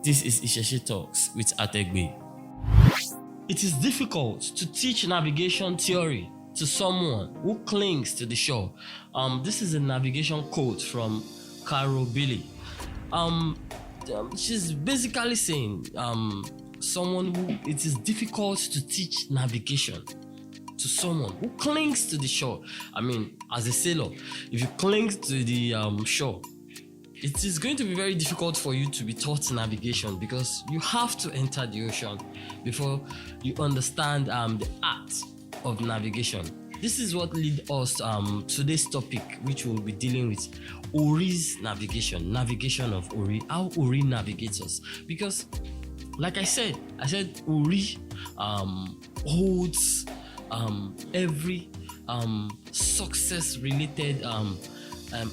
This is Isheshe Talks with Ategbe. It is difficult to teach navigation theory to someone who clings to the shore. This is a navigation quote from Carol Billy. She's basically saying someone who it is difficult to teach navigation to someone who clings to the shore. I mean, as a sailor, if you cling to the shore, it is going to be very difficult for you to be taught navigation because you have to enter the ocean before you understand the art of navigation. This is what leads us to today's topic, which we'll be dealing with Ori's navigation of Ori, how Ori navigates us. Because, like I said Ori holds every success-related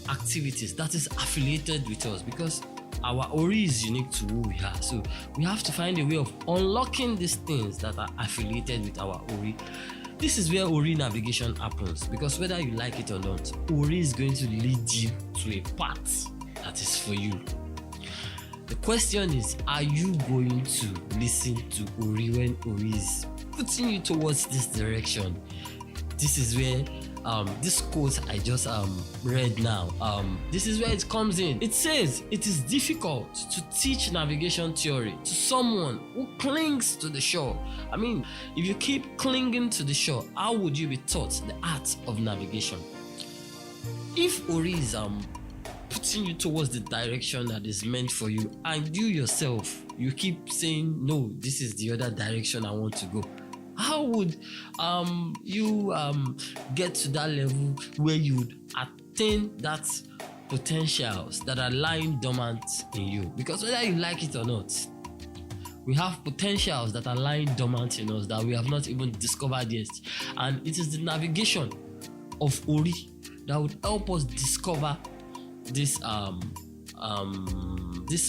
activities that is affiliated with us, because our Ori is unique to who we are. So we have to find a way of unlocking these things that are affiliated with our Ori. This is where Ori navigation happens, because whether you like it or not, Ori is going to lead you to a path that is for you. The question is, are you going to listen to Ori when Ori is putting you towards this direction? This is where this quote I just read now, this is where it comes in. It says, it is difficult to teach navigation theory to someone who clings to the shore. I mean, if you keep clinging to the shore, how would you be taught the art of navigation? If Ori is putting you towards the direction that is meant for you, and you yourself, you keep saying, no, this is the other direction I want to go, how would you get to that level where you would attain that potentials that are lying dormant in you? Because whether you like it or not, we have potentials that are lying dormant in us that we have not even discovered yet. And it is the navigation of Ori that would help us discover these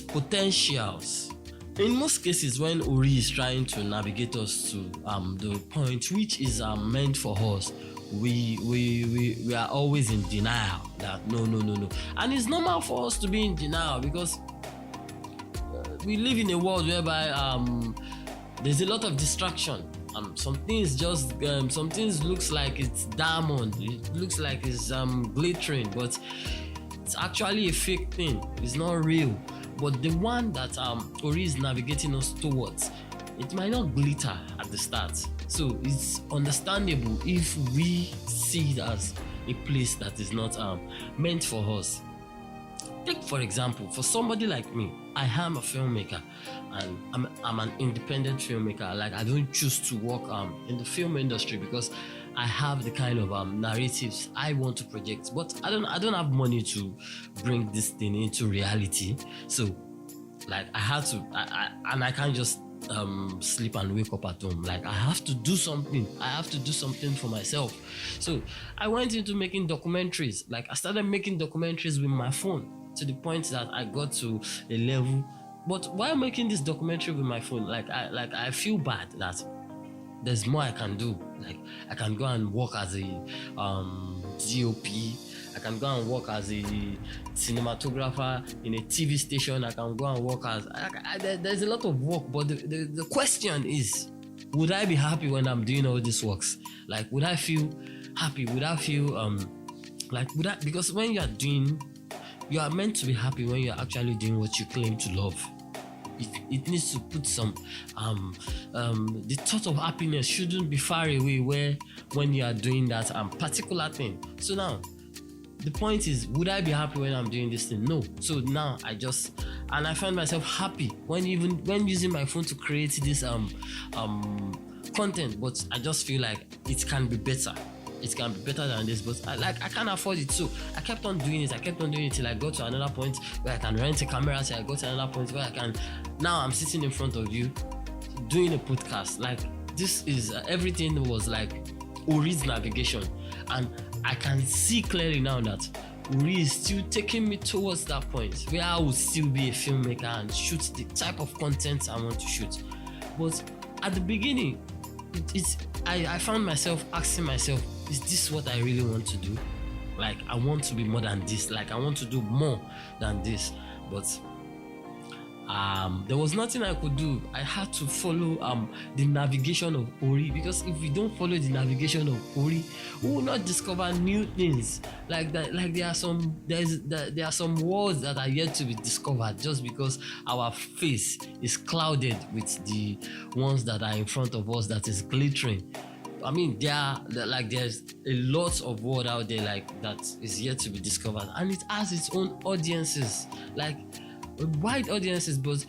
potentials. In most cases, when Ori is trying to navigate us to the point which is meant for us, we are always in denial that no. And it's normal for us to be in denial because we live in a world whereby there's a lot of distraction. Some things looks like it's diamond, it looks like it's glittering, but it's actually a fake thing. It's not real. But the one that Ori is navigating us towards, it might not glitter at the start. So it's understandable if we see it as a place that is not meant for us. Take for example, for somebody like me, I am a filmmaker and I'm an independent filmmaker. Like, I don't choose to work in the film industry because I have the kind of narratives I want to project, but I don't have money to bring this thing into reality. So, like, I have to, I can't just sleep and wake up at home. Like, I have to do something. I have to do something for myself. So I went into making documentaries. Like, I started making documentaries with my phone to the point that I got to a level. But while making this documentary with my phone, I feel bad that there's more I can do. Like, I can go and work as a DOP. I can go and work as a cinematographer in a TV station. I can go and work as... there's a lot of work, but the question is, would I be happy when I'm doing all these works? Like, would I feel happy? Would I feel because when you are meant to be happy when you're actually doing what you claim to love. It needs to put some the thought of happiness shouldn't be far away when you are doing that particular thing. So now the point is, would I be happy when I'm doing this thing? No. So now I find myself happy when using my phone to create this content, but I just feel like it can be better. It can be better than this, but I can't afford it. So I kept on doing it till I got to another point where I can rent a camera. Till I got to another point where I can. Now I'm sitting in front of you doing a podcast. Like, this is everything was like Ori's navigation, and I can see clearly now that Ori is still taking me towards that point where I will still be a filmmaker and shoot the type of content I want to shoot. But at the beginning, I found myself asking myself, is this what I really want to do? Like, I want to be more than this. Like, I want to do more than this. But there was nothing I could do. I had to follow the navigation of Ori, because if we don't follow the navigation of Ori, we will not discover new things. Like that, like there are some words that are yet to be discovered, just because our face is clouded with the ones that are in front of us that is glittering. I mean, there's a lot of word out there like that is yet to be discovered, and it has its own audiences, like wide audiences. But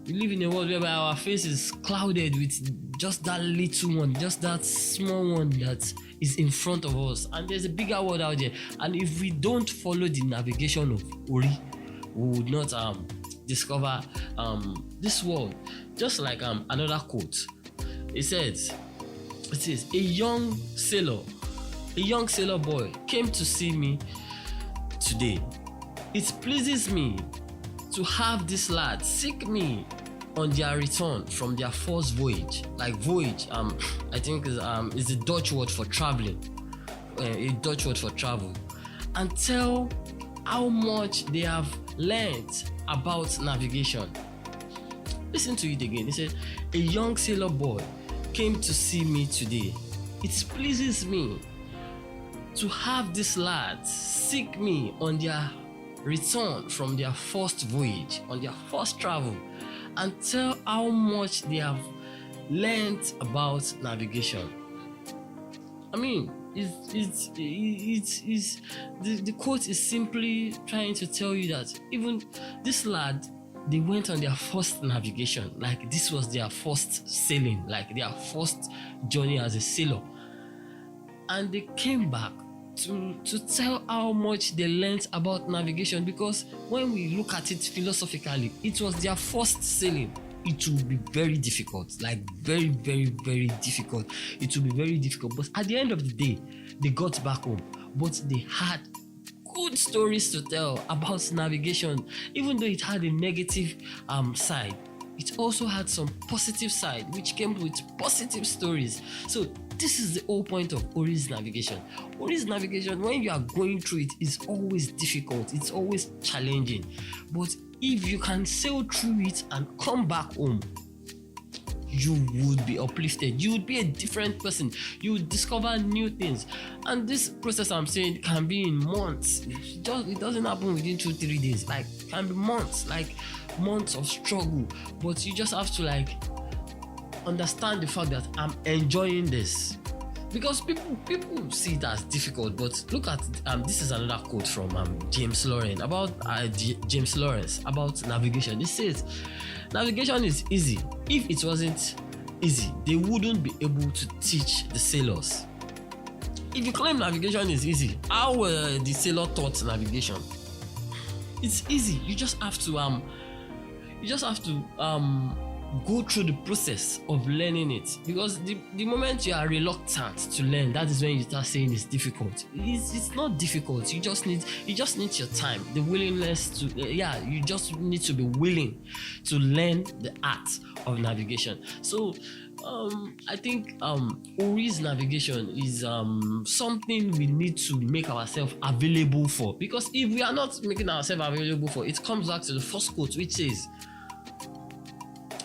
we live in a world whereby our face is clouded with just that little one, just that small one that is in front of us, and there's a bigger world out there. And if we don't follow the navigation of Ori, we would not discover this world. Just like another quote, it says, a young sailor boy came to see me today. It pleases me to have this lad seek me on their return from their first voyage. Like voyage, I think is a Dutch word for traveling, a Dutch word for travel, and tell how much they have learned about navigation. Listen to it again. He said, a young sailor boy came to see me today. It pleases me to have these lads seek me on their return from their first voyage, on their first travel, and tell how much they have learned about navigation. I mean, the quote is simply trying to tell you that even this lad, they went on their first navigation, like this was their first sailing, like their first journey as a sailor, and they came back to tell how much they learned about navigation. Because when we look at it philosophically, it was their first sailing. It will be very difficult, like very, very, very difficult. It will be very difficult, but at the end of the day, they got back home, but they had good stories to tell about navigation. Even though it had a negative side, it also had some positive side, which came with positive stories. So this is the whole point of Ori's navigation. Ori's navigation, when you are going through it, is always difficult, it's always challenging. But if you can sail through it and come back home, you would be uplifted. You would be a different person. You would discover new things. And this process, I'm saying, can be in months. It doesn't happen within 2-3 days. Like, can be months, like months of struggle. But you just have to like understand the fact that I'm enjoying this. Because people see it as difficult, but look at this is another quote from James Lawrence about navigation. It says, navigation is easy. If it wasn't easy, they wouldn't be able to teach the sailors. If you claim navigation is easy, how were the sailor taught navigation? It's easy. You just have to go through the process of learning it. Because the moment you are reluctant to learn, that is when you start saying it's difficult. It's not difficult. You just need your time, the willingness to you just need to be willing to learn the art of navigation. So I think Ori's navigation is something we need to make ourselves available for. Because if we are not making ourselves available for, it comes back to the first quote, which says,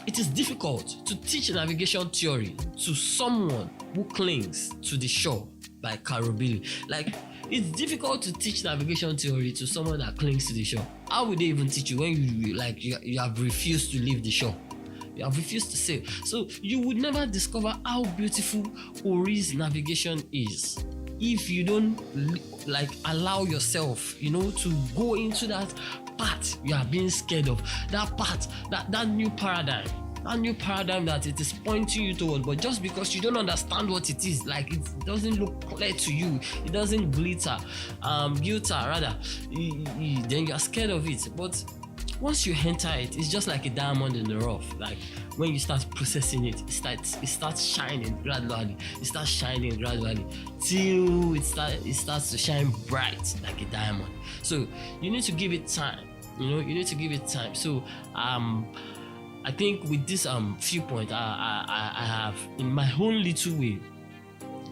it is difficult to teach navigation theory to someone who clings to the shore, by Carobili. Like, it's difficult to teach navigation theory to someone that clings to the shore. How would they even teach you when you have refused to leave the shore? You have refused to sail. So you would never discover how beautiful Ori's navigation is if you don't allow yourself, to go into that part you are being scared of, that part, that new paradigm that it is pointing you toward. But just because you don't understand what it is, like it doesn't look clear to you, it doesn't glitter rather, then you are scared of it. But once you enter it, it's just like a diamond in the rough. Like when you start processing it, it starts shining gradually. Till it starts to shine bright like a diamond. So you need to give it time. So I think with this few points, I have in my own little way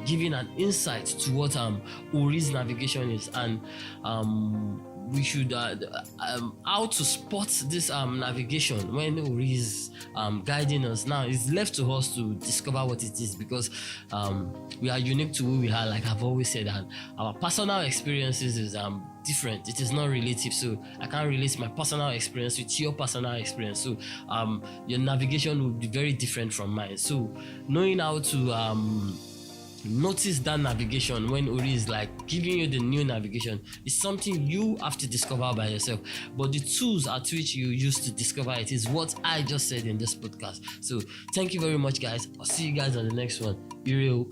given an insight to what Ori's navigation is, and we should how to spot this navigation when Ori is guiding us. Now it's left to us to discover what it is, because we are unique to who we are, like I've always said, and our personal experiences is different. It is not relative, so I can't relate my personal experience with your personal experience. So your navigation will be very different from mine. So knowing how to notice that navigation when Ori is like giving you the new navigation is something you have to discover by yourself, but the tools at which you use to discover it is what I just said in this podcast. So thank you very much, guys. I'll see you guys on the next one. Be real.